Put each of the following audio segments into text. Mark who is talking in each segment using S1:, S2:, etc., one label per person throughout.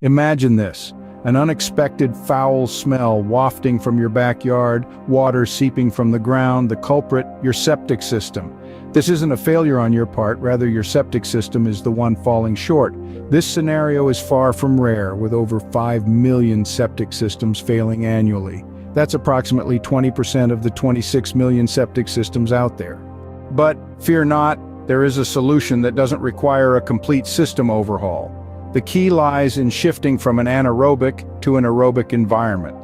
S1: Imagine this, an unexpected foul smell wafting from your backyard, water seeping from the ground, the culprit, your septic system. This isn't a failure on your part, rather your septic system is the one falling short. This scenario is far from rare, with over 5 million septic systems failing annually. That's approximately 20% of the 26 million septic systems out there. But fear not, there is a solution that doesn't require a complete system overhaul. The key lies in shifting from an anaerobic to an aerobic environment.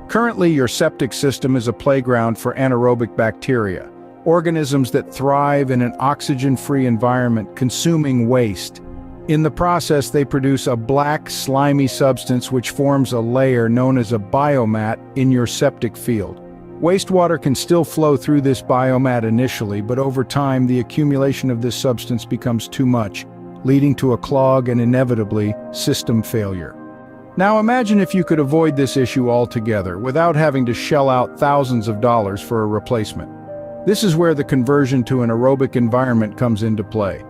S1: Currently, your septic system is a playground for anaerobic bacteria, organisms that thrive in an oxygen-free environment, consuming waste. In the process, they produce a black, slimy substance which forms a layer known as a biomat in your septic field. Wastewater can still flow through this biomat initially, but over time, the accumulation of this substance becomes too much, leading to a clog and inevitably, system failure. Now imagine if you could avoid this issue altogether without having to shell out thousands of dollars for a replacement. This is where the conversion to an aerobic environment comes into play.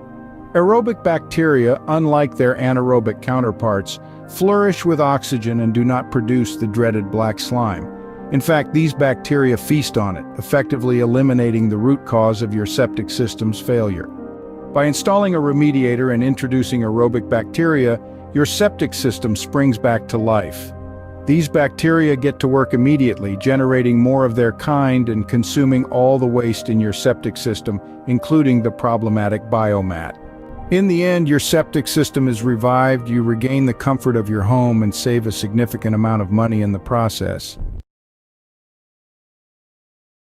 S1: Aerobic bacteria, unlike their anaerobic counterparts, flourish with oxygen and do not produce the dreaded black slime. In fact, these bacteria feast on it, effectively eliminating the root cause of your septic system's failure. By installing a remediator and introducing aerobic bacteria, your septic system springs back to life. These bacteria get to work immediately, generating more of their kind and consuming all the waste in your septic system, including the problematic biomat. In the end, your septic system is revived, you regain the comfort of your home and save a significant amount of money in the process.